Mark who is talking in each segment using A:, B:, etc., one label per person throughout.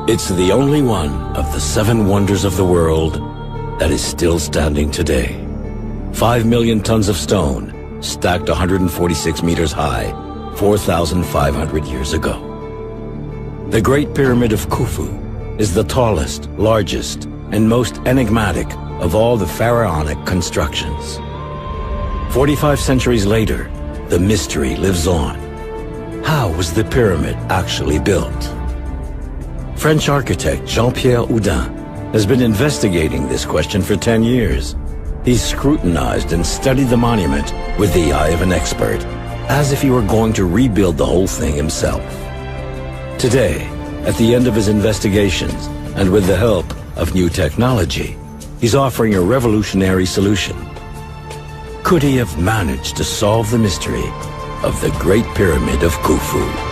A: It's the only one of the 7 wonders of the world that is still standing today. 5 million tons of stone, stacked 146 meters high, 4,500 years ago. The Great Pyramid of Khufu is the tallest, largest, and most enigmatic of all the pharaonic constructions. 45 centuries later, the mystery lives on. How was the pyramid actually built? French architect Jean-Pierre Houdin has been investigating this question for 10 years. He's scrutinized and studied the monument with the eye of an expert, as if he were going to rebuild the whole thing himself. Today, at the end of his investigations, and with the help of new technology, he's offering a revolutionary solution. Could he have managed to solve the mystery of the Great Pyramid of Khufu?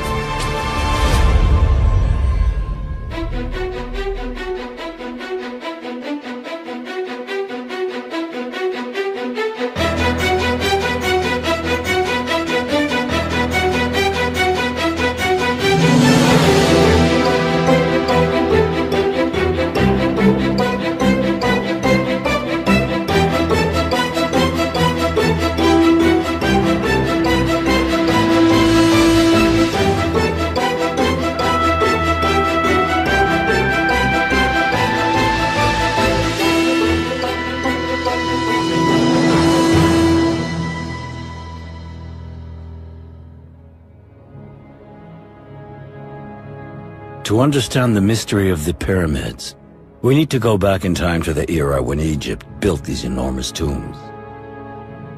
A: To understand the mystery of the pyramids, we need to go back in time to the era when Egypt built these enormous tombs.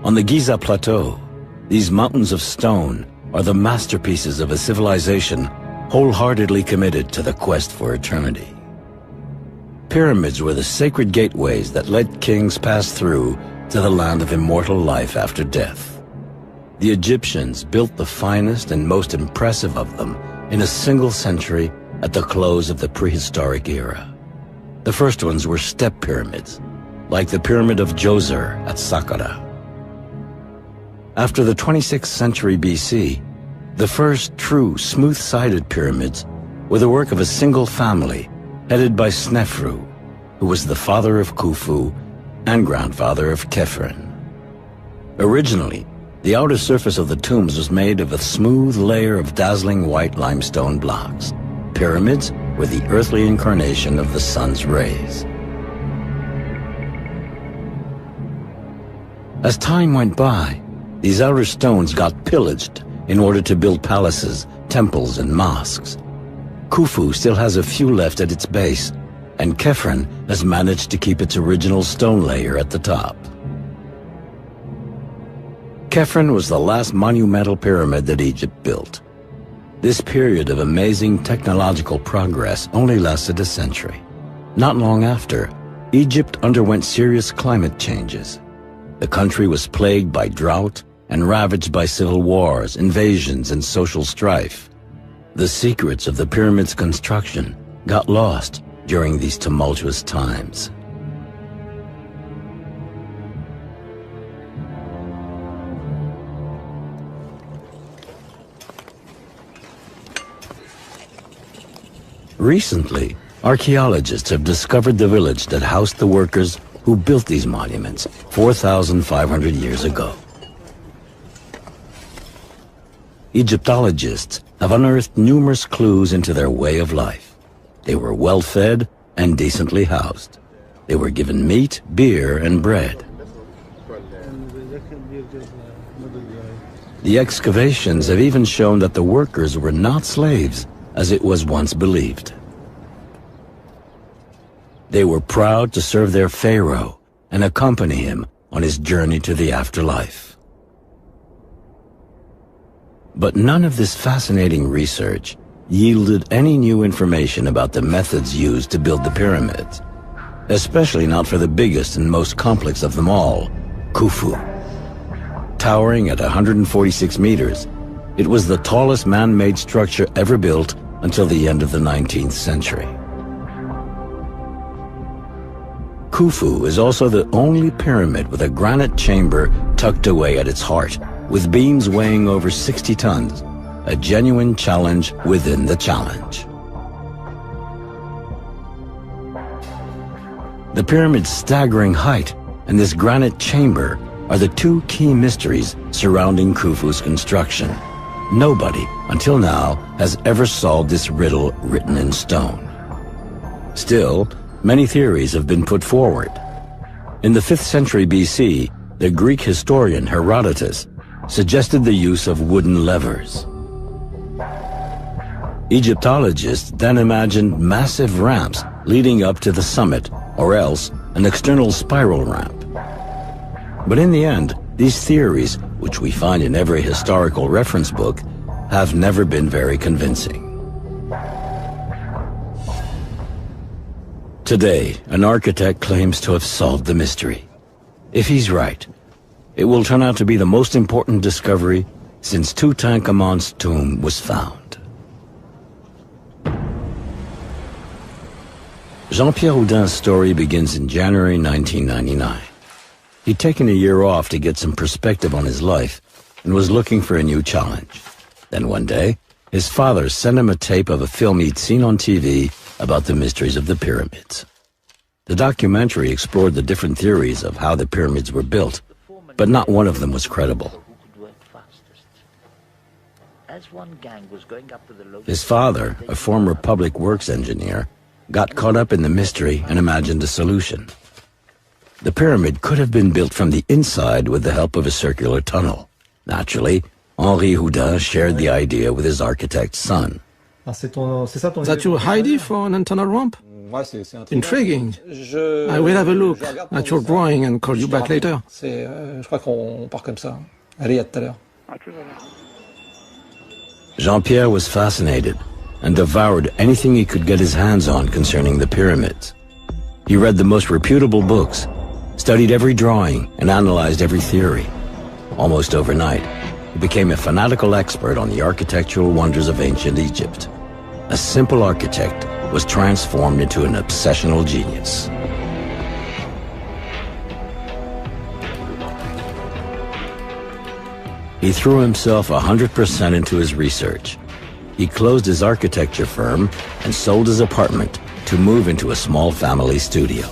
A: On the Giza Plateau, these mountains of stone are the masterpieces of a civilization wholeheartedly committed to the quest for eternity. Pyramids were the sacred gateways that let kings pass through to the land of immortal life after death. The Egyptians built the finest and most impressive of them in a single century at the close of the prehistoric era. The first ones were step pyramids, like the Pyramid of Djoser at Saqqara. After the 26th century BC, the first true smooth-sided pyramids were the work of a single family headed by Snefru, who was the father of Khufu and grandfather of Khephren. Originally, the outer surface of the tombs was made of a smooth layer of dazzling white limestone blocks. Pyramids were the earthly incarnation of the sun's rays. As time went by, these outer stones got pillaged in order to build palaces, temples, and mosques. Khufu still has a few left at its base, and Khephren has managed to keep its original stone layer at the top. Khephren was the last monumental pyramid that Egypt built. This period of amazing technological progress only lasted a century. Not long after, Egypt underwent serious climate changes. The country was plagued by drought and ravaged by civil wars, invasions, and social strife. The secrets of the pyramid's construction got lost during these tumultuous times. Recently, archaeologists have discovered the village that housed the workers who built these monuments 4,500 years ago. Egyptologists have unearthed numerous clues into their way of life. They were well-fed and decently housed. They were given meat, beer, and bread. The excavations have even shown that the workers were not slaves, as it was once believed. They were proud to serve their pharaoh and accompany him on his journey to the afterlife. But none of this fascinating research yielded any new information about the methods used to build the pyramids, especially not for the biggest and most complex of them all, Khufu. Towering at 146 meters, it was the tallest man-made structure ever built until the end of the 19th century. Khufu is also the only pyramid with a granite chamber tucked away at its heart, with beams weighing over 60 tons, a genuine challenge within the challenge. The pyramid's staggering height and this granite chamber are the two key mysteries surrounding Khufu's construction. Nobody, until now, has ever solved this riddle written in stone. Still, many theories have been put forward. In the 5th century BC, the Greek historian Herodotus suggested the use of wooden levers. Egyptologists then imagined massive ramps leading up to the summit, or else an external spiral ramp. But in the end, these theories, which we find in every historical reference book, have never been very convincing. Today, an architect claims to have solved the mystery. If he's right, it will turn out to be the most important discovery since Tutankhamun's tomb was found. Jean-Pierre Houdin's story begins in January 1999. He'd taken a year off to get some perspective on his life and was looking for a new challenge. Then one day, his father sent him a tape of a film he'd seen on TV about the mysteries of the pyramids. The documentary explored the different theories of how the pyramids were built, but not one of them was credible. His father, a former public works engineer, got caught up in the mystery and imagined a solution. The pyramid could have been built from the inside with the help of a circular tunnel. Naturally, Henri Houdin shared the idea with his architect's son.
B: That your idea for an internal ramp? Intriguing. I will have a look at your drawing and call you back later.
A: Jean-Pierre was fascinated and devoured anything he could get his hands on concerning the pyramids. He read the most reputable books, studied every drawing, and analyzed every theory. Almost overnight, he became a fanatical expert on the architectural wonders of ancient Egypt. A simple architect was transformed into an obsessional genius. He threw himself 100% into his research. He closed his architecture firm and sold his apartment to move into a small family studio.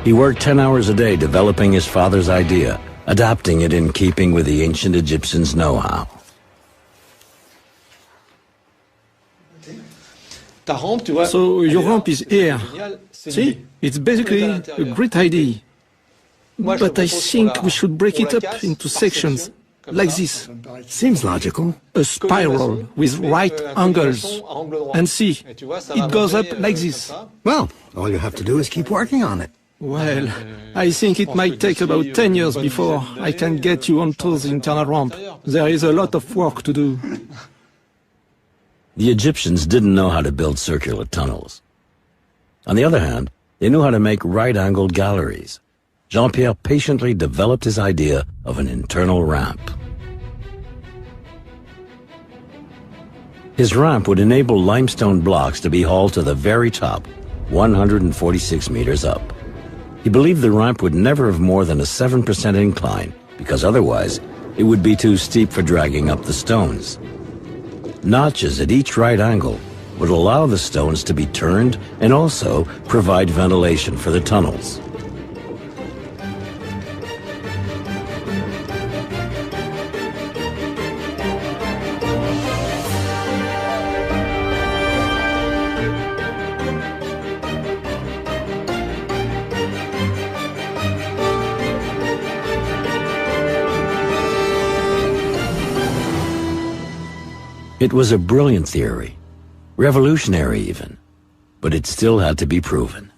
A: He worked 10 hours a day developing his father's idea, adapting it in keeping with the ancient Egyptians' know-how.
B: So your ramp is here. See, it's basically a great idea. But I think we should break it up into sections, like this.
C: Seems logical.
B: A spiral with right angles. And see, it goes up like this.
C: Well, all you have to do is keep working on it.
B: Well, I think it might take about 10 years before I can get you onto the internal ramp. There is a lot of work to do.
A: The Egyptians didn't know how to build circular tunnels. On the other hand, they knew how to make right-angled galleries. Jean-Pierre patiently developed his idea of an internal ramp. His ramp would enable limestone blocks to be hauled to the very top, 146 meters up. He believed the ramp would never have more than a 7% incline, because otherwise it would be too steep for dragging up the stones. Notches at each right angle would allow the stones to be turned and also provide ventilation for the tunnels. It was a brilliant theory, revolutionary even, but it still had to be proven.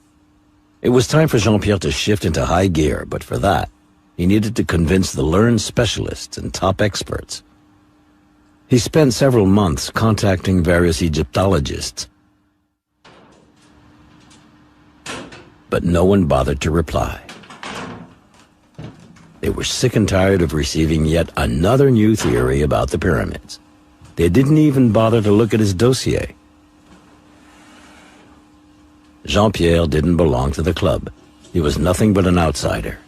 A: It was time for Jean-Pierre to shift into high gear, but for that, he needed to convince the learned specialists and top experts. He spent several months contacting various Egyptologists, but no one bothered to reply. They were sick and tired of receiving yet another new theory about the pyramids. They didn't even bother to look at his dossier. Jean-Pierre didn't belong to the club. He was nothing but an outsider.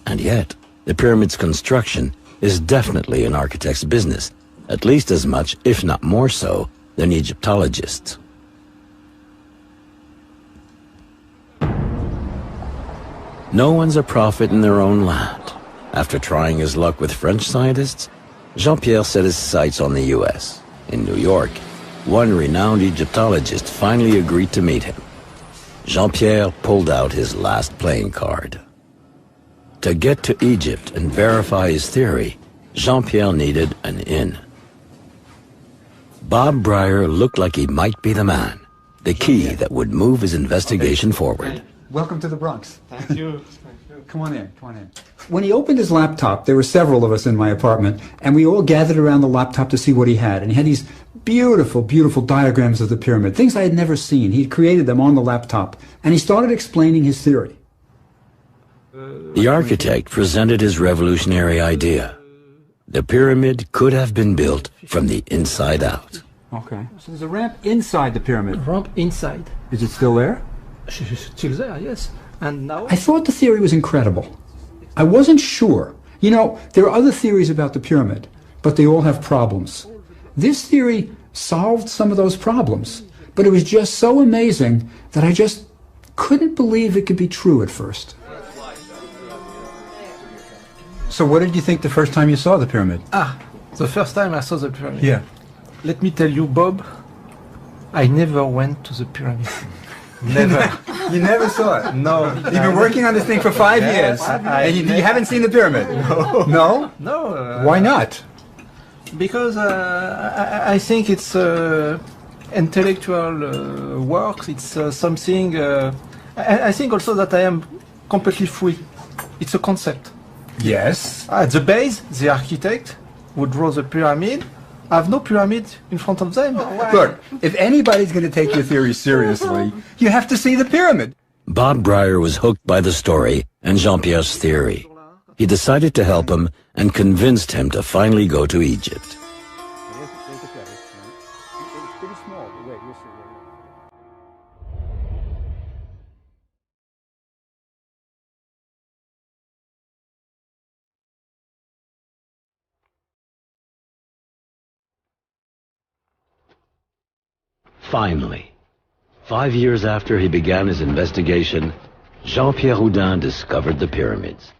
A: And yet, the pyramid's construction is definitely an architect's business, at least as much, if not more so, than Egyptologists. No one's a prophet in their own land. After trying his luck with French scientists, Jean-Pierre set his sights on the U.S. In New York, one renowned Egyptologist finally agreed to meet him. Jean-Pierre pulled out his last playing card. To get to Egypt and verify his theory, Jean-Pierre needed an in. Bob Breyer looked like he might be the man, the key that would move his investigation forward.
D: Welcome to the Bronx.
E: Thank you.
D: Come on in, come on in. When he opened his laptop, there were several of us in my apartment, and we all gathered around the laptop to see what he had. And he had these beautiful, beautiful diagrams of the pyramid, things I had never seen. He had created them on the laptop, and he started explaining his theory.
A: The architect presented his revolutionary idea. The pyramid could have been built from the inside out.
D: Okay. So there's a ramp inside the pyramid.
B: A ramp inside.
D: Is it still there?
B: It's still there, yes. And now?
D: I thought the theory was incredible. I wasn't sure. You know, there are other theories about the pyramid, but they all have problems. This theory solved some of those problems, but it was just so amazing that I just couldn't believe it could be true at first. So what did you think the first time you saw the pyramid?
B: The first time I saw the pyramid.
D: Yeah.
B: Let me tell you, Bob, I never went to the pyramid. Never.
D: You never saw it?
B: No.
D: You've been working on this thing for 5 years, and you haven't seen the pyramid?
B: No.
D: No?
B: No.
D: Why not?
B: Because I think it's intellectual work. It's something. I think also that I am completely free. It's a concept.
D: Yes.
B: At the base, the architect who draw the pyramid have no pyramid in front of them.
D: Look, if anybody's going to take your theory seriously, you have to see the pyramid.
A: Bob Breyer was hooked by the story and Jean-Pierre's theory. He decided to help him and convinced him to finally go to Egypt. Finally, 5 years after he began his investigation, Jean-Pierre Houdin discovered the pyramids.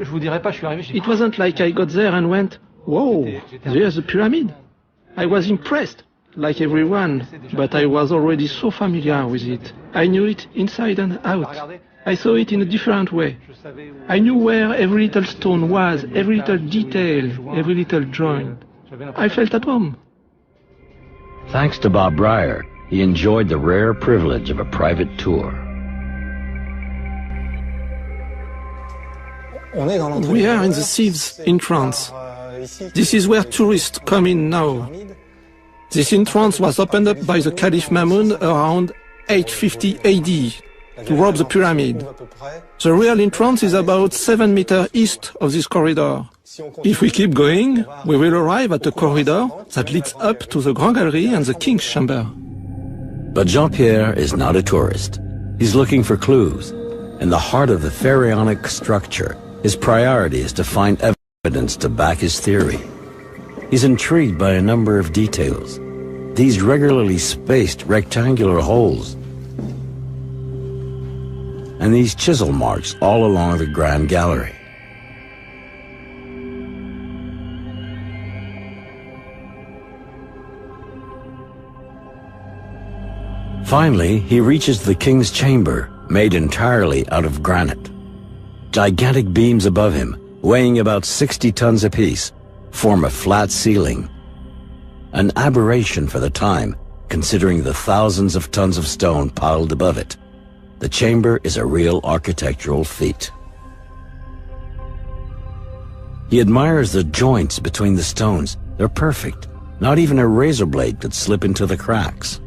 B: It wasn't like I got there and went, whoa, there's a pyramid. I was impressed, like everyone, but I was already so familiar with it. I knew it inside and out. I saw it in a different way. I knew where every little stone was, every little detail, every little joint. I felt at home.
A: Thanks to Bob Breyer, he enjoyed the rare privilege of a private tour.
B: We are in the Thieves' entrance. This is where tourists come in now. This entrance was opened up by the Caliph Mamun around 850 AD to rob the pyramid. The real entrance is about 7 meters east of this corridor. If we keep going, we will arrive at a corridor that leads up to the Grand Gallery and the King's Chamber.
A: But Jean-Pierre is not a tourist. He's looking for clues. In the heart of the pharaonic structure, his priority is to find evidence to back his theory. He's intrigued by a number of details. These regularly spaced rectangular holes and these chisel marks all along the Grand Gallery. Finally, he reaches the king's chamber, made entirely out of granite. Gigantic beams above him, weighing about 60 tons apiece, form a flat ceiling. An aberration for the time, considering the thousands of tons of stone piled above it. The chamber is a real architectural feat. He admires the joints between the stones. They're perfect. Not even a razor blade could slip into the cracks.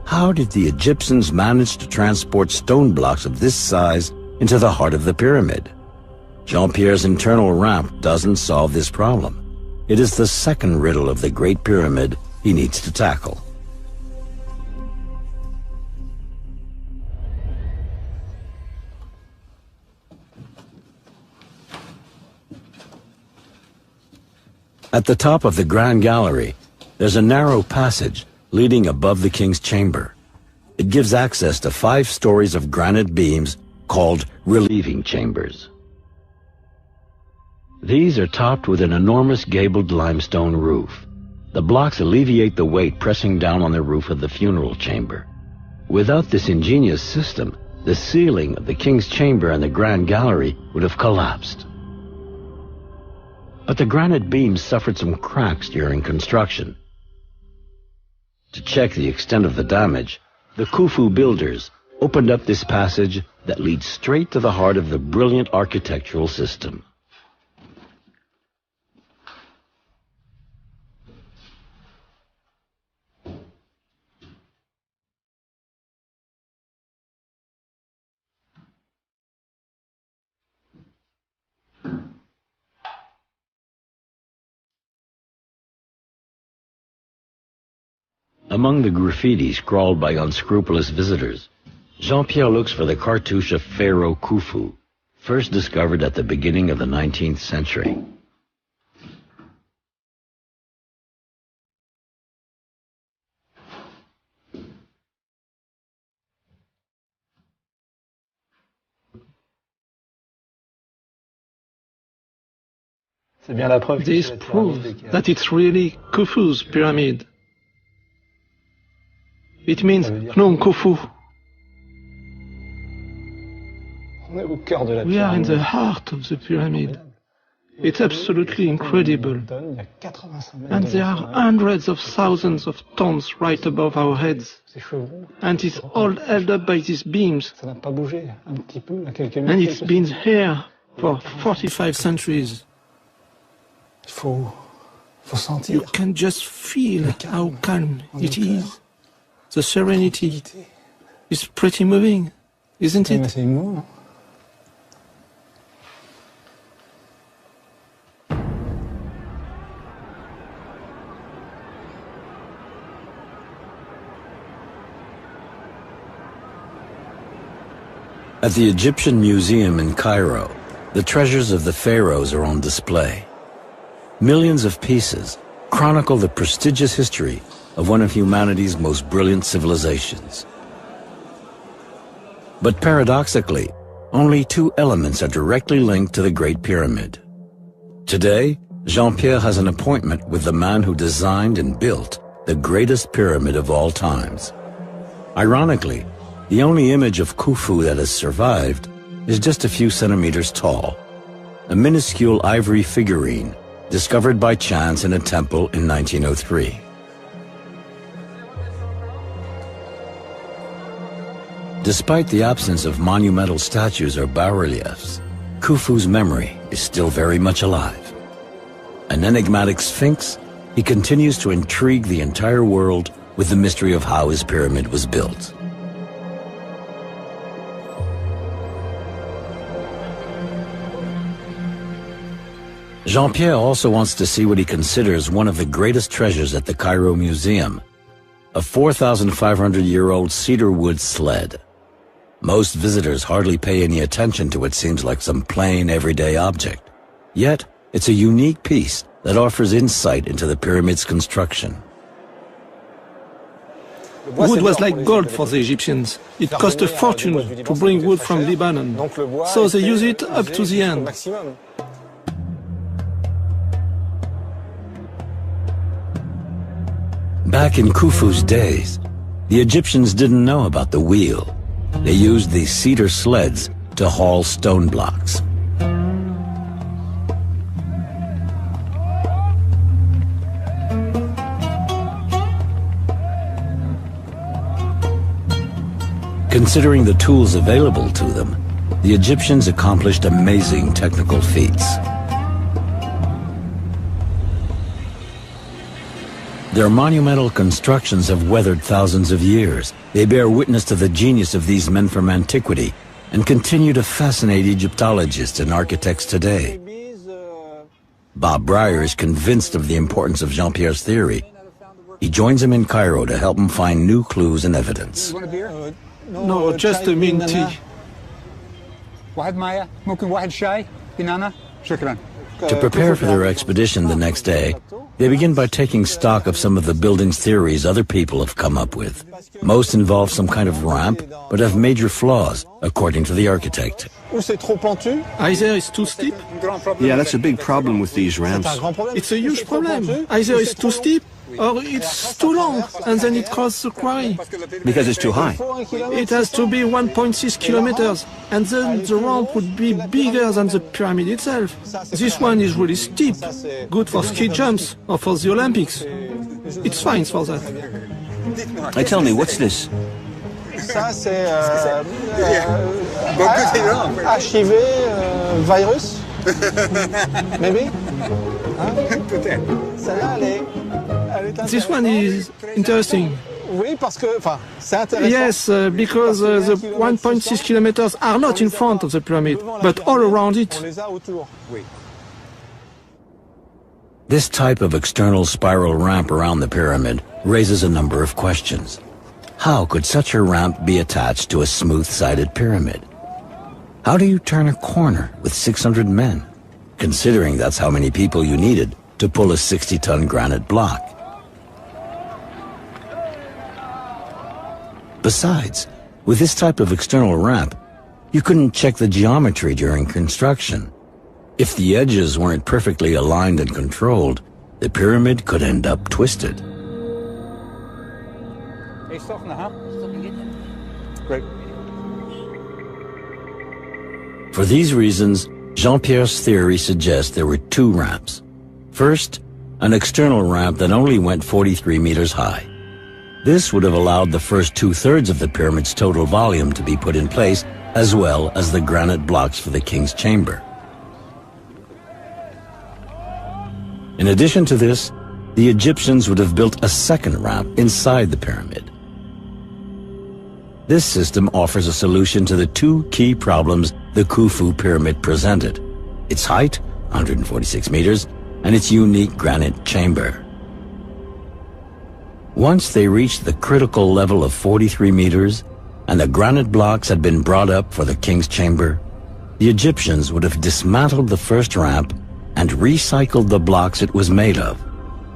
A: How did the Egyptians manage to transport stone blocks of this size into the heart of the pyramid? Jean-Pierre's internal ramp doesn't solve this problem. It is the second riddle of the Great Pyramid he needs to tackle. At the top of the Grand Gallery, there's a narrow passage leading above the king's chamber. It gives access to 5 stories of granite beams called relieving chambers. These are topped with an enormous gabled limestone roof. The blocks alleviate the weight pressing down on the roof of the funeral chamber. Without this ingenious system, the ceiling of the king's chamber and the Grand Gallery would have collapsed. But the granite beams suffered some cracks during construction. To check the extent of the damage, the Khufu builders opened up this passage that leads straight to the heart of the brilliant architectural system. Among the graffiti scrawled by unscrupulous visitors, Jean-Pierre looks for the cartouche of Pharaoh Khufu, first discovered at the beginning of the 19th century.
B: This proves that it's really Khufu's pyramid. It means Phnom Khufu. We are in the heart of the pyramid. It's absolutely incredible. And there are hundreds of thousands of tons right above our heads. And it's all held up by these beams. And it's been here for 45 centuries. You can just feel how calm it is. The serenity is pretty moving, isn't it?
A: At the Egyptian Museum in Cairo, the treasures of the pharaohs are on display. Millions of pieces chronicle the prestigious history of one of humanity's most brilliant civilizations. But paradoxically, only 2 elements are directly linked to the Great Pyramid. Today, Jean-Pierre has an appointment with the man who designed and built the greatest pyramid of all times. Ironically, the only image of Khufu that has survived is just a few centimeters tall, a minuscule ivory figurine discovered by chance in a temple in 1903. Despite the absence of monumental statues or bas-reliefs, Khufu's memory is still very much alive. An enigmatic sphinx, he continues to intrigue the entire world with the mystery of how his pyramid was built. Jean-Pierre also wants to see what he considers one of the greatest treasures at the Cairo Museum, a 4,500-year-old cedar wood sled. Most visitors hardly pay any attention to what seems like some plain, everyday object. Yet, it's a unique piece that offers insight into the pyramid's construction.
B: Wood was like gold for the Egyptians. It cost a fortune to bring wood from Lebanon, so they use it up to the end.
A: Back in Khufu's days, the Egyptians didn't know about the wheel. They used these cedar sleds to haul stone blocks. Considering the tools available to them, the Egyptians accomplished amazing technical feats. Their monumental constructions have weathered thousands of years. They bear witness to the genius of these men from antiquity and continue to fascinate Egyptologists and architects today. Bob Breyer is convinced of the importance of Jean-Pierre's theory. He joins him in Cairo to help him find new clues and evidence.
D: You want a beer?
B: No, just a mint tea.
D: واحد معايا ممكن واحد شاي بنانا شكرا.
A: To prepare for their expedition the next day, they begin by taking stock of some of the building's theories other people have come up with. Most involve some kind of ramp, but have major flaws, according to the architect.
B: Either it's too steep.
E: Yeah, that's a big problem with these ramps.
B: It's a huge problem. Either it's too steep or it's too long, and then it causes a quarry.
E: Because it's too high.
B: It has to be 1.6 kilometers, and then the ramp would be bigger than the pyramid itself. This one is really steep, good for ski jumps or for the Olympics. It's fine for that.
E: Hey, tell me, what's this?
F: Ça, c'est HIV virus. Maybe? Celle-là, elle est
B: This one is interesting.
F: Oui, parce que, enfin, c'est intéressant.
B: Yes, because the 1.6 kilometers are not in front of the pyramid, but all around it.
F: On les a autour.
A: This type of external spiral ramp around the pyramid raises a number of questions. How could such a ramp be attached to a smooth-sided pyramid? How do you turn a corner with 600 men, considering that's how many people you needed to pull a 60-ton granite block? Besides, with this type of external ramp, you couldn't check the geometry during construction. If the edges weren't perfectly aligned and controlled, the pyramid could end up twisted.
D: Great.
A: For these reasons, Jean-Pierre's theory suggests there were two ramps. First, an external ramp that only went 43 meters high. This would have allowed the first 2/3 of the pyramid's total volume to be put in place, as well as the granite blocks for the king's chamber. In addition to this, the Egyptians would have built a second ramp inside the pyramid. This system offers a solution to the two key problems the Khufu pyramid presented: its height, 146 meters, and its unique granite chamber. Once they reached the critical level of 43 meters, and the granite blocks had been brought up for the king's chamber, the Egyptians would have dismantled the first ramp and recycled the blocks it was made of,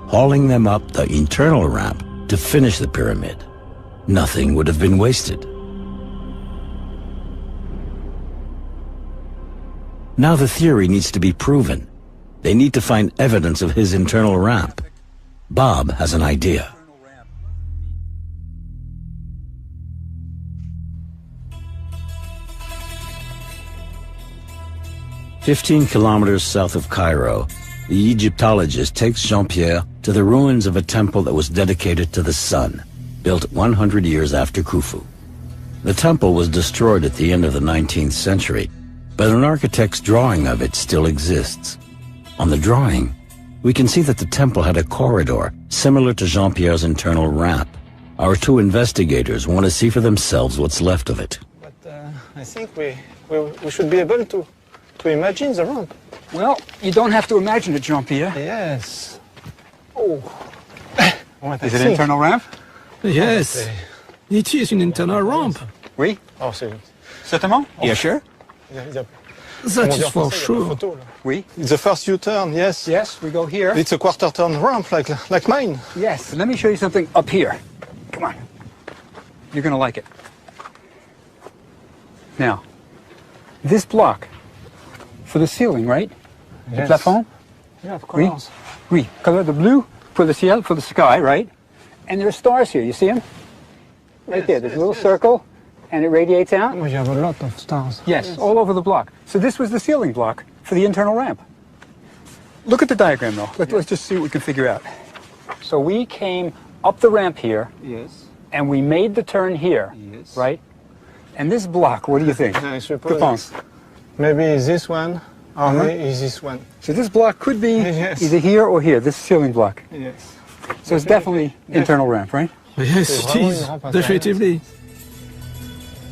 A: hauling them up the internal ramp to finish the pyramid. Nothing would have been wasted. Now the theory needs to be proven. They need to find evidence of his internal ramp. Bob has an idea. "15 kilometers south of Cairo, the Egyptologist takes Jean-Pierre to the ruins of a temple that was dedicated to the sun, built 100 years after Khufu. The temple was destroyed at the end of the 19th century, but an architect's drawing of it still exists. On the drawing, we can see that the temple had a corridor similar to Jean-Pierre's internal ramp. Our two investigators want to see for themselves what's left of it.
F: But I think we should be able to imagine the ramp.
D: Well, you don't have to imagine it, Jean-Pierre.
F: Yes. Oh.
D: Is it an internal ramp?
B: Yes, it is an internal ramp.
D: Oui.
F: Oh, c'est...
D: Certainement? Yeah, sure.
B: That is for sure.
D: Oui.
F: It's the first U-turn, yes.
D: Yes, we go here.
F: It's a quarter-turn ramp like mine.
D: Yes, let me show you something up here. Come on. You're going to like it. Now, this block for the ceiling, right?
F: Yes.
D: The plafond?
F: Yeah, of course.
D: Oui. Oui. Color the blue for the ciel, for the sky, right? And there are stars here. You see them? Right there. There's a little circle, and it radiates out.
F: Oh, you have a lot of stars.
D: Yes, all over the block. So this was the ceiling block for the internal ramp. Look at the diagram, though. Let's just see what we can figure out. So we came up the ramp here.
F: Yes.
D: And we made the turn here.
F: Yes.
D: Right? And this block, what do you think?
F: I
D: Que
F: suppose
D: penses?
F: maybe this one, or maybe this one.
D: So this block could be
F: Yes.
D: either here or here, this ceiling block.
F: Yes.
D: So it's definitely internal ramp, right?
B: Yes, it is, definitively.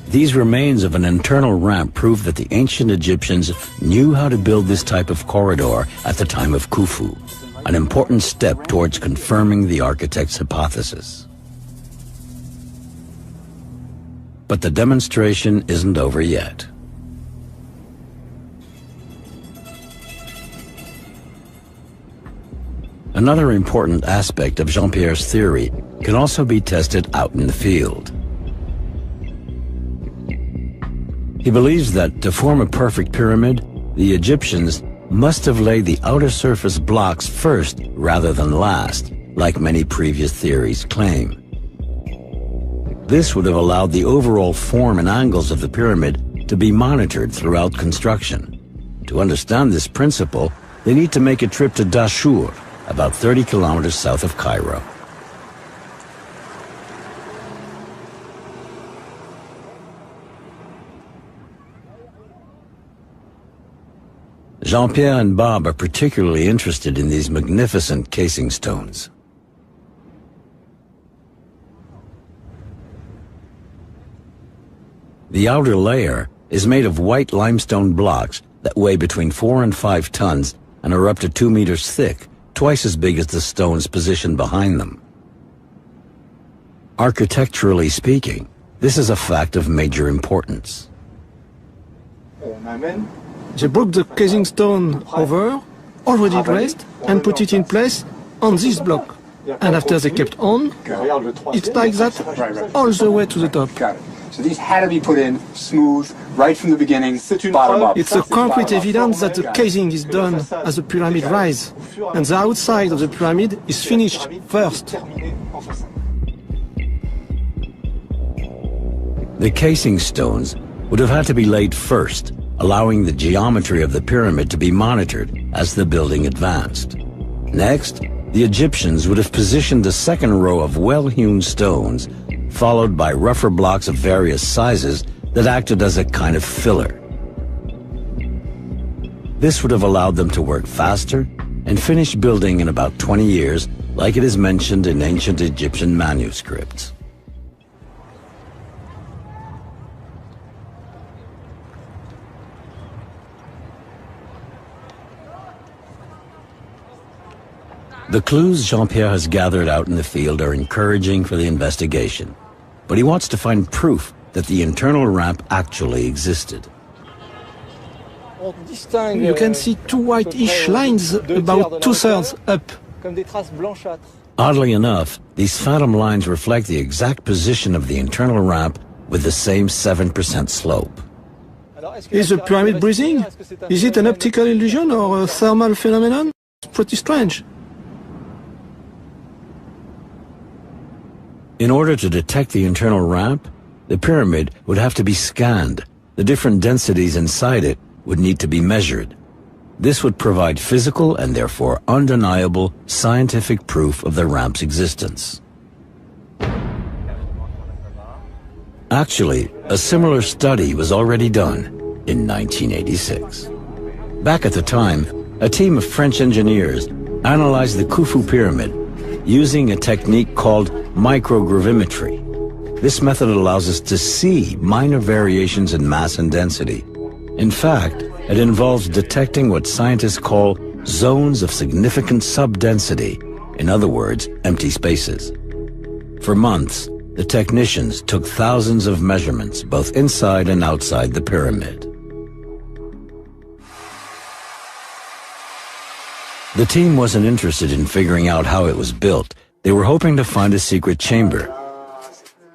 A: These remains of an internal ramp prove that the ancient Egyptians knew how to build this type of corridor at the time of Khufu. an important step towards confirming the architect's hypothesis. But the demonstration isn't over yet. Another important aspect of Jean-Pierre's theory can also be tested out in the field. He believes that to form a perfect pyramid, the Egyptians must have laid the outer surface blocks first rather than last, like many previous theories claim. This would have allowed the overall form and angles of the pyramid to be monitored throughout construction. To understand this principle, they need to make a trip to Dashur, about 30 kilometers south of Cairo. Jean-Pierre and Bob are particularly interested in these magnificent casing stones. The outer layer is made of white limestone blocks that weigh between 4 and 5 tons and are up to 2 meters thick, twice as big as the stones positioned behind them. Architecturally speaking, this is a fact of major importance.
B: They broke the casing stone over, already dressed, and put it in place on this block. And after they kept on, it's like that all the way to the top.
D: So these had to be put in smooth, right from the beginning, bottom up.
B: It's a concrete evidence that the casing is done as the pyramid rise, and the outside of the pyramid is finished first.
A: The casing stones would have had to be laid first, allowing the geometry of the pyramid to be monitored as the building advanced. Next, the Egyptians would have positioned a second row of well-hewn stones, followed by rougher blocks of various sizes that acted as a kind of filler. This would have allowed them to work faster and finish building in about 20 years, like it is mentioned in ancient Egyptian manuscripts. The clues Jean-Pierre has gathered out in the field are encouraging for the investigation, but he wants to find proof that the internal ramp actually existed.
B: You can see two whitish lines about 2/3 up.
A: Oddly enough, these phantom lines reflect the exact position of the internal ramp with the same 7% slope.
B: Is the pyramid breathing? Is it an optical illusion or a thermal phenomenon? It's pretty strange.
A: In order to detect the internal ramp, the pyramid would have to be scanned. The different densities inside it would need to be measured. This would provide physical and therefore undeniable scientific proof of the ramp's existence. Actually, a similar study was already done in 1986. Back at the time, a team of French engineers analyzed the Khufu pyramid using a technique called microgravimetry. This method allows us to see minor variations in mass and density. In fact, it involves detecting what scientists call zones of significant subdensity, in other words, empty spaces. For months, the technicians took thousands of measurements, both inside and outside the pyramid. The team wasn't interested in figuring out how it was built. They were hoping to find a secret chamber.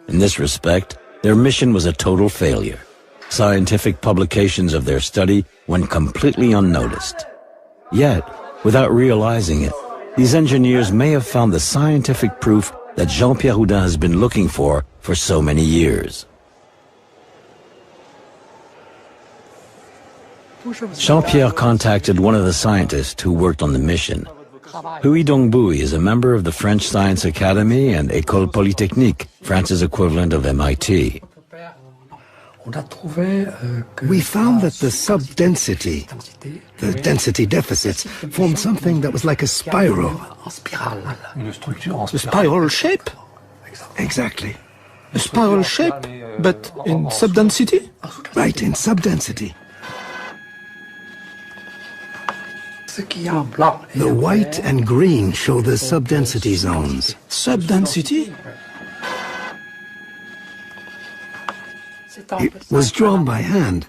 A: In this respect, their mission was a total failure. Scientific publications of their study went completely unnoticed. Yet, without realizing it, these engineers may have found the scientific proof that Jean-Pierre Houdin has been looking for so many years. Jean-Pierre contacted one of the scientists who worked on the mission. Huy Dongbui is a member of the French Science Academy and École Polytechnique, France's equivalent of MIT.
C: We found that the subdensity, the density deficits, formed something that was like a spiral.
B: A spiral shape?
C: Exactly.
B: A spiral shape, but in subdensity?
C: Right, in subdensity. The white and green show the subdensity zones.
B: Subdensity?
C: It was drawn by hand.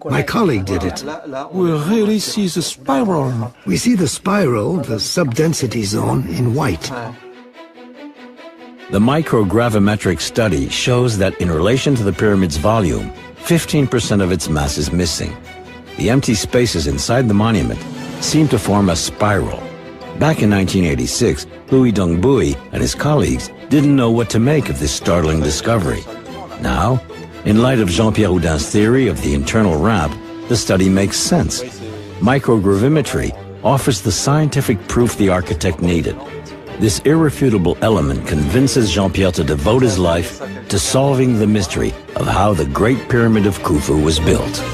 C: My colleague did it.
B: We really see the spiral.
C: We see the spiral, the subdensity zone, in white.
A: The microgravimetric study shows that in relation to the pyramid's volume, 15% of its mass is missing. The empty spaces inside the monument seem to form a spiral. Back in 1986, Louis Dongbui and his colleagues didn't know what to make of this startling discovery. Now, in light of Jean-Pierre Houdin's theory of the internal ramp, the study makes sense. Microgravimetry offers the scientific proof the architect needed. This irrefutable element convinces Jean-Pierre to devote his life to solving the mystery of how the Great Pyramid of Khufu was built.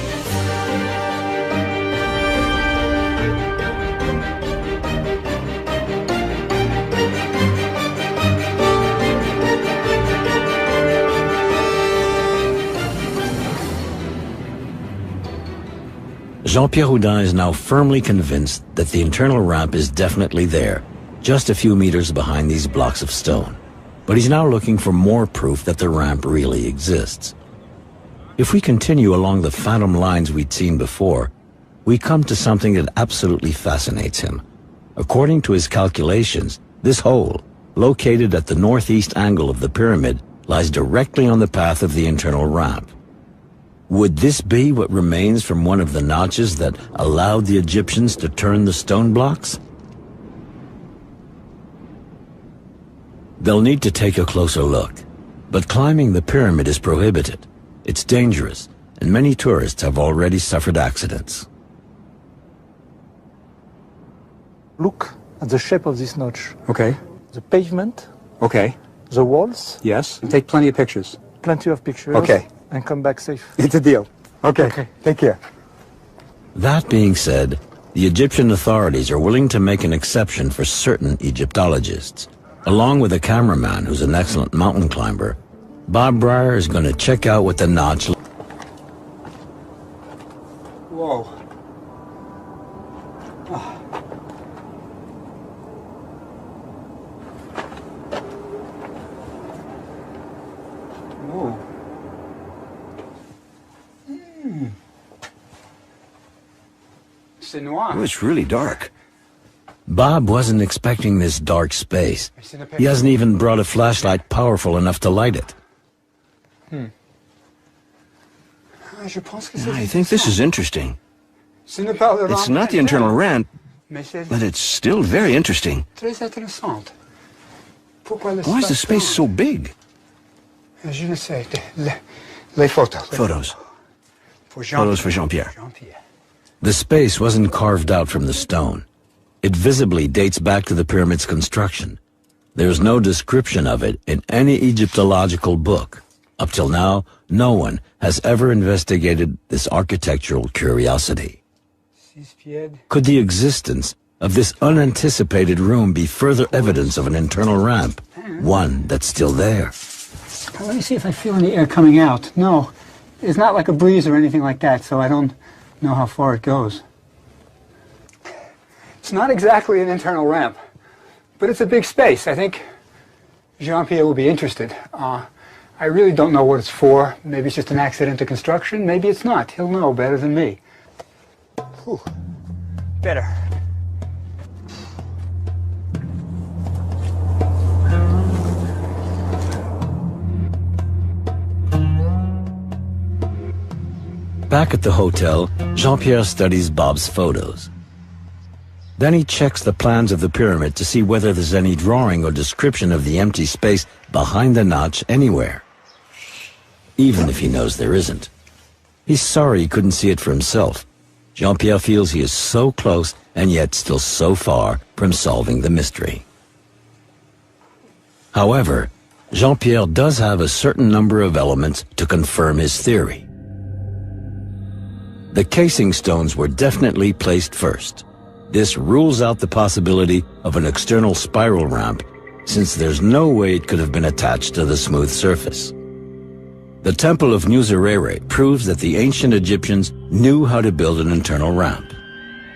A: Jean-Pierre Houdin is now firmly convinced that the internal ramp is definitely there, just a few meters behind these blocks of stone. But he's now looking for more proof that the ramp really exists. If we continue along the phantom lines we'd seen before, we come to something that absolutely fascinates him. According to his calculations, this hole, located at the northeast angle of the pyramid, lies directly on the path of the internal ramp. Would this be what remains from one of the notches that allowed the Egyptians to turn the stone blocks? They'll need to take a closer look, but climbing the pyramid is prohibited. It's dangerous, and many tourists have already suffered accidents.
F: Look at the shape of this notch.
D: Okay.
F: The pavement,
D: Okay.
F: the walls,
D: Yes. Take plenty of pictures.
F: plenty of pictures.
D: Okay.
F: And come back safe.
D: It's a deal. Okay. Take care.
A: That being said, the Egyptian authorities are willing to make an exception for certain Egyptologists. Along with a cameraman who's an excellent mountain climber, Bob Breyer is going to check out what the notch.
D: Whoa. Whoa. C'est noir.
E: Oh, it's really dark.
A: Bob wasn't expecting this dark space. He hasn't even brought a flashlight powerful enough to light it.
E: I think this is interesting. It's not the internal ramp, but it's still very interesting. Why is the space so big? Photos. Photos for Jean-Pierre.
A: The space wasn't carved out from the stone. It visibly dates back to the pyramid's construction. There's no description of it in any Egyptological book. Up till now, no one has ever investigated this architectural curiosity. Could the existence of this unanticipated room be further evidence of an internal ramp, one that's still there?
D: Let me see if I feel any air coming out. No, it's not like a breeze or anything like that, so I don't know how far it goes. It's not exactly an internal ramp, but it's a big space. I think Jean-Pierre will be interested. I really don't know what it's for. Maybe it's just an accident to construction. Maybe it's not. He'll know better than me. Whew. Better.
A: Back at the hotel, Jean-Pierre studies Bob's photos. Then he checks the plans of the pyramid to see whether there's any drawing or description of the empty space behind the notch anywhere. Even if he knows there isn't. He's sorry he couldn't see it for himself. Jean-Pierre feels he is so close and yet still so far from solving the mystery. However, Jean-Pierre does have a certain number of elements to confirm his theory. The casing stones were definitely placed first. This rules out the possibility of an external spiral ramp, since there's no way it could have been attached to the smooth surface. The Temple of Nusirere proves that the ancient Egyptians knew how to build an internal ramp.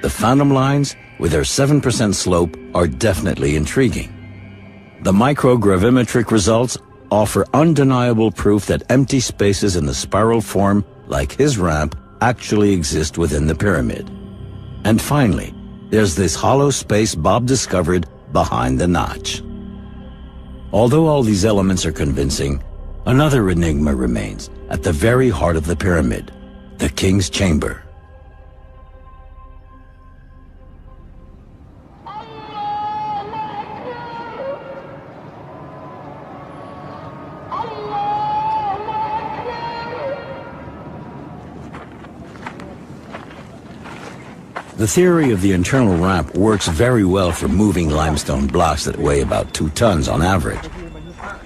A: The phantom lines, with their 7% slope, are definitely intriguing. The microgravimetric results offer undeniable proof that empty spaces in the spiral form, like his ramp, actually exist within the pyramid. And finally, there's this hollow space Bob discovered behind the notch. Although all these elements are convincing, another enigma remains at the very heart of the pyramid, the king's chamber. The theory of the internal ramp works very well for moving limestone blocks that weigh about 2 tons on average.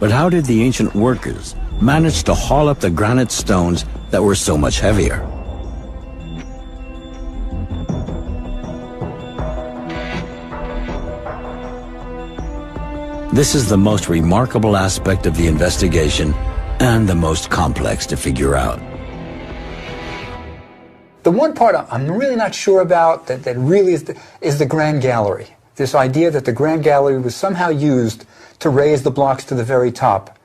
A: But how did the ancient workers manage to haul up the granite stones that were so much heavier? This is the most remarkable aspect of the investigation and the most complex to figure out.
D: The one part I'm really not sure about that really is the Grand Gallery. This idea that the Grand Gallery was somehow used to raise the blocks to the very top.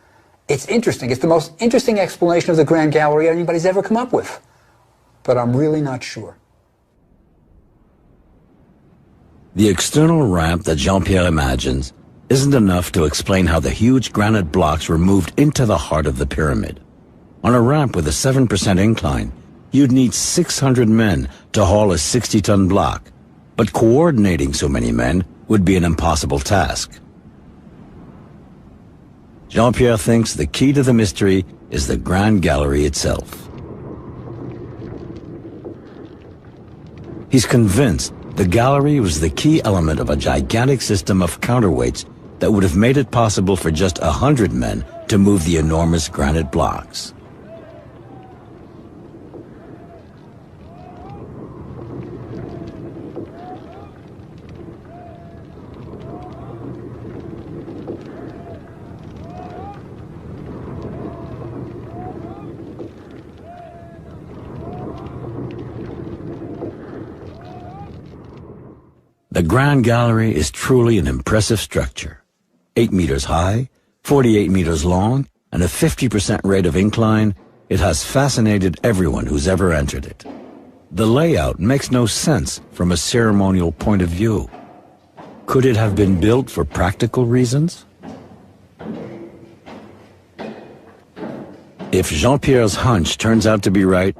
D: It's interesting. It's the most interesting explanation of the Grand Gallery anybody's ever come up with. But I'm really not sure.
A: The external ramp that Jean-Pierre imagines isn't enough to explain how the huge granite blocks were moved into the heart of the pyramid. On a ramp with a 7% incline, you'd need 600 men to haul a 60-ton block, but coordinating so many men would be an impossible task. Jean-Pierre thinks the key to the mystery is the Grand Gallery itself. He's convinced the gallery was the key element of a gigantic system of counterweights that would have made it possible for just 100 men to move the enormous granite blocks. The Grand Gallery is truly an impressive structure. 8 meters high, 48 meters long, and a 50% rate of incline, it has fascinated everyone who's ever entered it. The layout makes no sense from a ceremonial point of view. Could it have been built for practical reasons? If Jean-Pierre's hunch turns out to be right,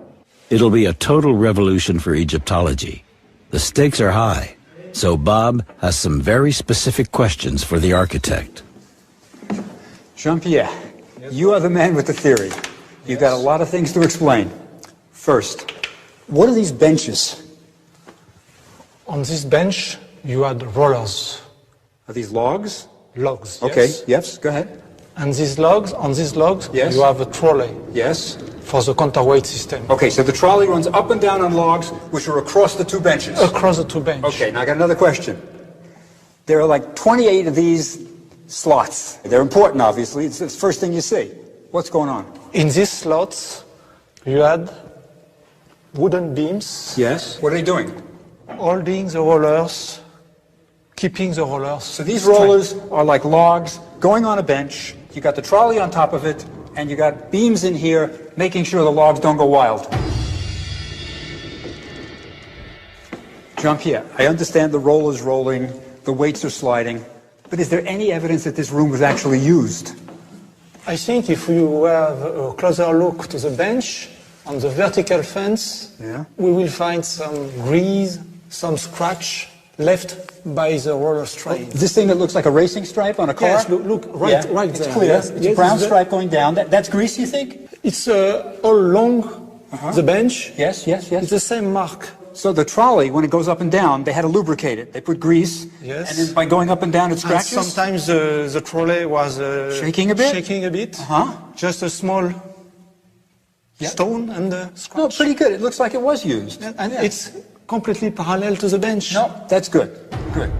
A: it'll be a total revolution for Egyptology. The stakes are high. So Bob has some very specific questions for the architect.
D: Jean-Pierre, you are the man with the theory. You've got a lot of things to explain. First, what are these benches?
F: On this bench, you had rollers.
D: Are these logs?
F: Logs, yes.
D: Okay, yes, go ahead.
F: And these logs, on these logs,
D: yes,
F: you have a trolley.
D: Yes.
F: For the counterweight system.
D: Okay, so the trolley runs up and down on logs, which are across the 2 benches.
F: Across the 2 benches.
D: Okay, now I got another question. There are like 28 of these slots. They're important, obviously. It's the first thing you see. What's going on?
F: In these slots, you had wooden beams.
D: Yes. What are they doing?
F: Holding the rollers, keeping the rollers.
D: So these rollers are like logs going on a bench. You got the trolley on top of it, and you got beams in here making sure the logs don't go wild. Jean-Pierre, I understand the rollers rolling, the weights are sliding, but is there any evidence that this room was actually used?
F: I think if you have a closer look to the bench, on the vertical fence, we will find some grease, some scratch left by the roller stripe.
D: This thing that looks like a racing stripe on a car?
F: Yes, look right there.
D: It's clear.
F: Yes,
D: it's a brown stripe going down. That's grease, you think?
F: It's all along the bench.
D: Yes.
F: It's the same mark.
D: So the trolley, when it goes up and down, they had to lubricate it. They put grease.
F: Yes.
D: And then by going up and down, it scratches?
F: And sometimes the trolley was
D: shaking a bit?
F: Shaking a bit. Just a small stone and scratch.
D: No, pretty good. It looks like it was used.
F: And it's completely parallel to the bench.
D: No, that's good. Good.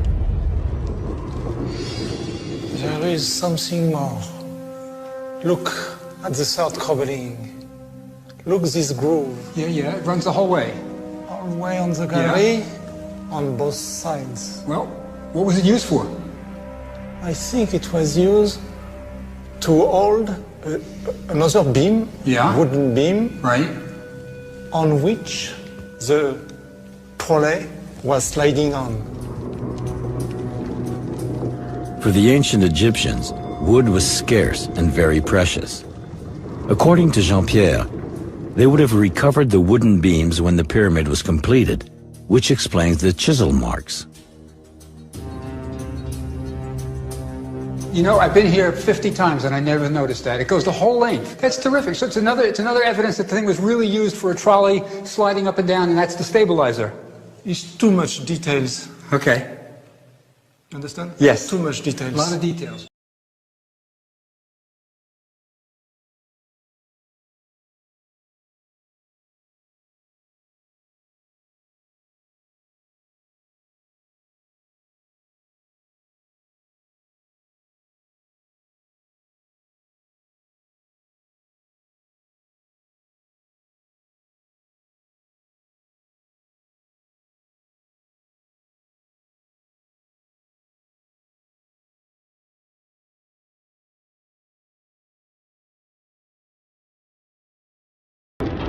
F: There is something more. Look at the third cobbling. Look this groove.
D: Yeah, it runs the whole way.
F: All the way on the gallery, on both sides.
D: Well, what was it used for?
F: I think it was used to hold another beam, wooden beam,
D: Right.
F: on which the trolley was sliding on.
A: For the ancient Egyptians, wood was scarce and very precious. According to Jean-Pierre, they would have recovered the wooden beams when the pyramid was completed, which explains the chisel marks.
D: You know, I've been here 50 times and I never noticed that. It goes the whole length. That's terrific. So it's another evidence that the thing was really used for a trolley sliding up and down, and that's the stabilizer.
F: It's too much details.
D: Okay.
F: Understand?
D: Yes.
F: Too much details.
D: A lot of details.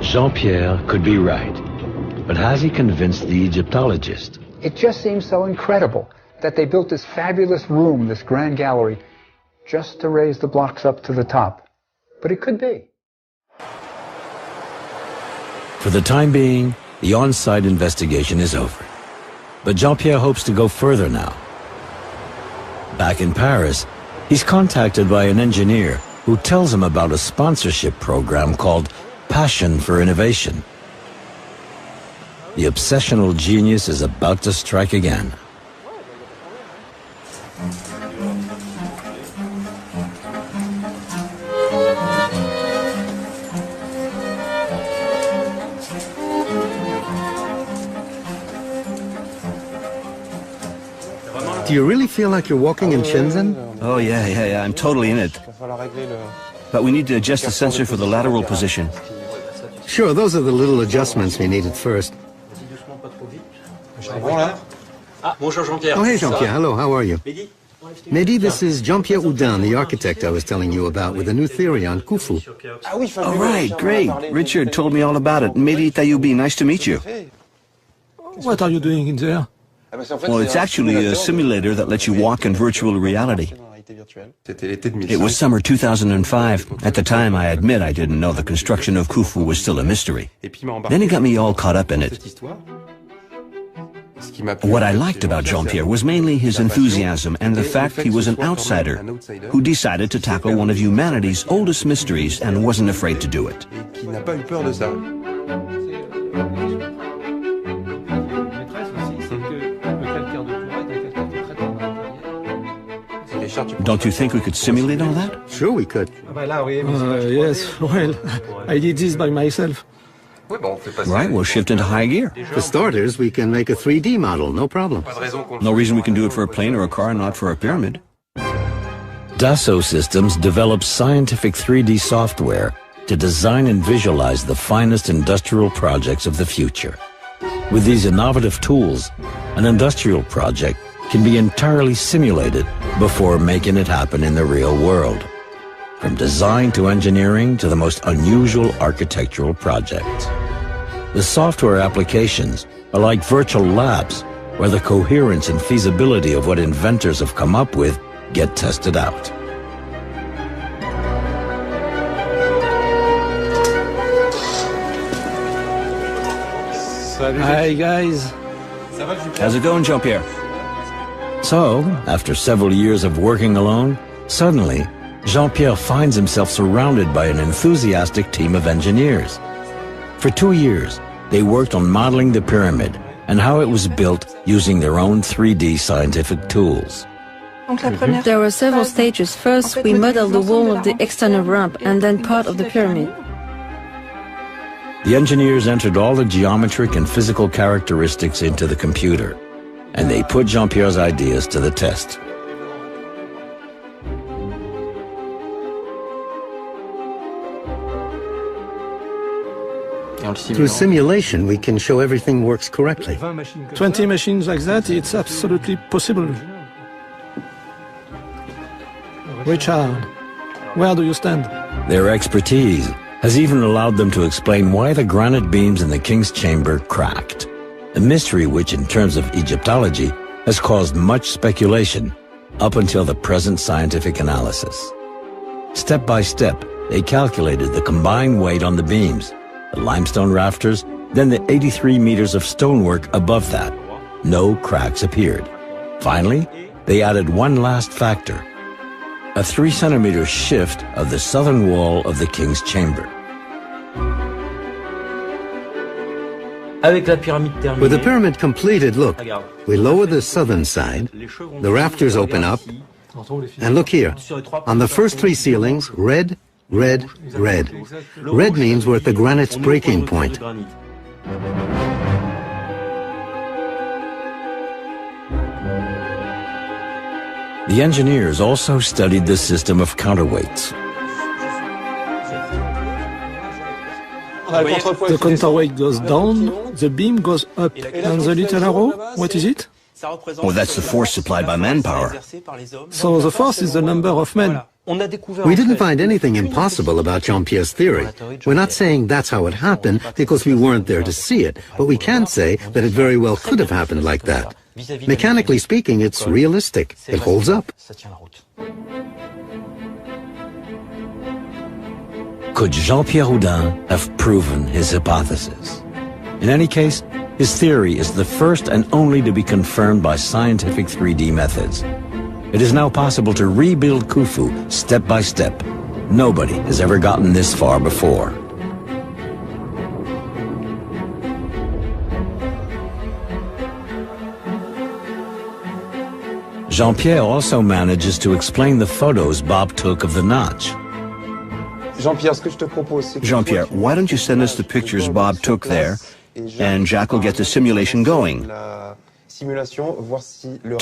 A: Jean-Pierre could be right, but has he convinced the Egyptologist?
D: It just seems so incredible that they built this fabulous room, this grand gallery, just to raise the blocks up to the top. But it could be.
A: For the time being, the on-site investigation is over. But Jean-Pierre hopes to go further now. Back in Paris, he's contacted by an engineer who tells him about a sponsorship program called Passion for Innovation. The obsessional genius is about to strike again.
C: Do you really feel like you're walking in Shenzhen?
E: Oh, yeah, I'm totally in it. But we need to adjust the sensor for the lateral position.
C: Sure, those are the little adjustments we needed first. Oh, hey, Jean-Pierre. Hello, how are you? Mehdi, this is Jean-Pierre Houdin, the architect I was telling you about, with a new theory on Khufu.
E: All right, great. Richard told me all about it. Mehdi Tayoubi, nice to meet you.
B: What are you doing in there?
E: Well, it's actually a simulator that lets you walk in virtual reality. It was summer 2005. At the time, I admit I didn't know the construction of Khufu was still a mystery. Then he got me all caught up in it. What I liked about Jean-Pierre was mainly his enthusiasm and the fact he was an outsider who decided to tackle one of humanity's oldest mysteries and wasn't afraid to do it. Don't you think we could simulate all that?
C: Sure we could.
B: Yes, well, I did this by myself.
E: Right, we'll shift into high gear.
C: For starters, we can make a 3D model, no problem.
E: No reason we can do it for a plane or a car, not for a pyramid.
A: Dassault Systems develops scientific 3D software to design and visualize the finest industrial projects of the future. With these innovative tools, an industrial project can be entirely simulated before making it happen in the real world. From design to engineering to the most unusual architectural projects. The software applications are like virtual labs where the coherence and feasibility of what inventors have come up with get tested out.
B: Hi, guys.
E: How's it going, Jean-Pierre?
A: So, after several years of working alone, suddenly, Jean-Pierre finds himself surrounded by an enthusiastic team of engineers. For 2 years, they worked on modeling the pyramid and how it was built using their own 3D scientific tools.
G: There were several stages. First, we modeled the wall of the external ramp and then part of the pyramid.
A: The engineers entered all the geometric and physical characteristics into the computer, and they put Jean-Pierre's ideas to the test.
C: Through simulation, we can show everything works correctly.
B: 20 machines like that, it's absolutely possible. Richard, where do you stand?
A: Their expertise has even allowed them to explain why the granite beams in the king's chamber cracked, a mystery which, in terms of Egyptology, has caused much speculation up until the present scientific analysis. Step by step, they calculated the combined weight on the beams, the limestone rafters, then the 83 meters of stonework above that. No cracks appeared. Finally, they added one last factor: a 3-centimeter shift of the southern wall of the king's chamber.
C: With the pyramid completed, look, we lower the southern side, the rafters open up, and look here, on the first 3 ceilings, red, red, red. Red means we're at the granite's breaking point.
A: The engineers also studied the system of counterweights.
B: The counterweight goes down, the beam goes up, and the little arrow, what is it?
E: Well, that's the force supplied by manpower.
B: So the force is the number of men.
C: We didn't find anything impossible about Jean-Pierre's theory. We're not saying that's how it happened because we weren't there to see it, but we can say that it very well could have happened like that. Mechanically speaking, it's realistic. It holds up.
A: Could Jean-Pierre Houdin have proven his hypothesis? In any case, his theory is the first and only to be confirmed by scientific 3D methods. It is now possible to rebuild Khufu step by step. Nobody has ever gotten this far before. Jean-Pierre also manages to explain the photos Bob took of the notch.
E: Jean-Pierre, why don't you send us the pictures Bob took there, and Jacques will get the simulation going to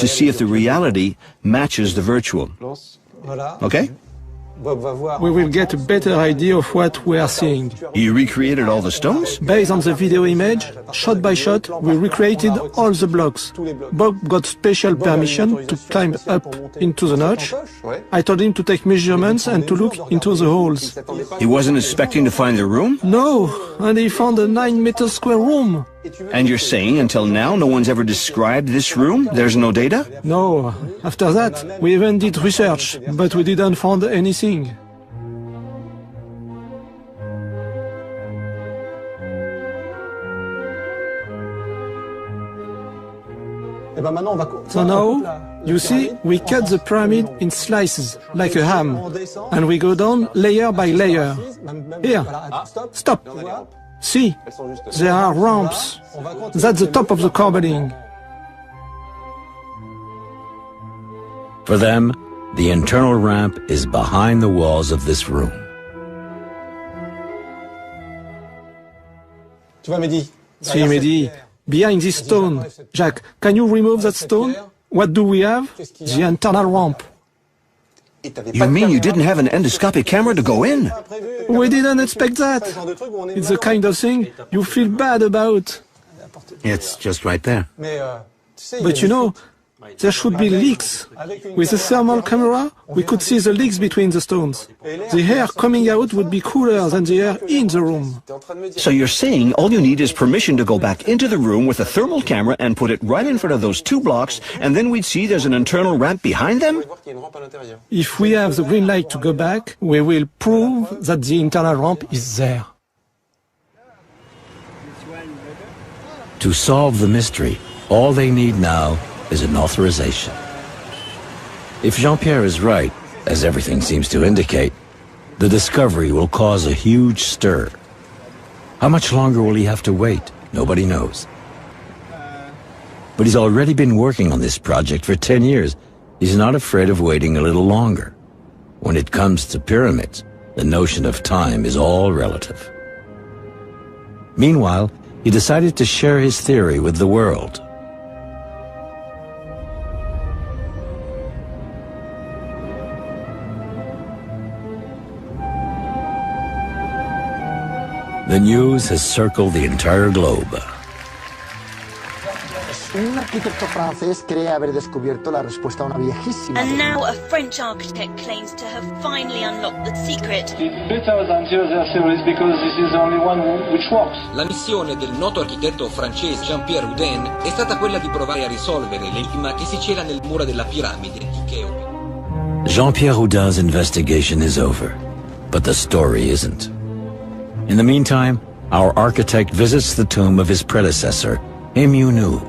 E: see if the reality matches the virtual. Okay?
B: We will get a better idea of what we are seeing.
E: You recreated all the stones?
B: Based on the video image, shot by shot, we recreated all the blocks. Bob got special permission to climb up into the notch. I told him to take measurements and to look into the holes.
E: He wasn't expecting to find the room?
B: No, and he found a 9-meter square room.
E: And you're saying until now no one's ever described this room? There's no data?
B: No. After that, we even did research, but we didn't find anything. So now, you see, we cut the pyramid in slices, like a ham, and we go down layer by layer. Here, stop. See, there are ramps. That's the top of the corbelling.
A: For them, the internal ramp is behind the walls of this room.
B: See, Mehdi, behind this stone. Jacques, can you remove that stone? What do we have? The internal ramp.
E: You mean you didn't have an endoscopic camera to go in?
B: We didn't expect that. It's the kind of thing you feel bad about.
C: It's just right there.
B: But you know, there should be leaks. With a thermal camera, we could see the leaks between the stones. The air coming out would be cooler than the air in the room.
E: So you're saying all you need is permission to go back into the room with a thermal camera and put it right in front of those 2 blocks, and then we'd see there's an internal ramp behind them?
B: If we have the green light to go back, we will prove that the internal ramp is there.
A: To solve the mystery, all they need now is an authorization. If Jean-Pierre is right, as everything seems to indicate, the discovery will cause a huge stir. How much longer will he have to wait? Nobody knows. But he's already been working on this project for 10 years. He's not afraid of waiting a little longer. When it comes to pyramids, the notion of time is all relative. Meanwhile, he decided to share his theory with the world. The news has circled the entire globe.
H: Un arquitecto francés cree haber descubierto la respuesta a una viejísima.
I: And now a French architect claims to have finally unlocked the secret.
J: It's better than the other theories because this is the only one which works.
K: La missione del noto architetto francese Jean-Pierre Houdin è stata quella di provare a risolvere l'enigma che si cela nel muro della piramide di Cheops.
A: Jean-Pierre Houdin's investigation is over, but the story isn't. In the meantime, our architect visits the tomb of his predecessor, Nu,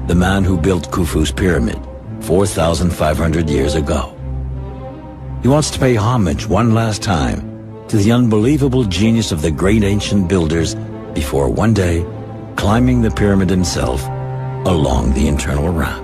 A: the man who built Khufu's pyramid 4,500 years ago. He wants to pay homage one last time to the unbelievable genius of the great ancient builders before one day climbing the pyramid himself along the internal ramp.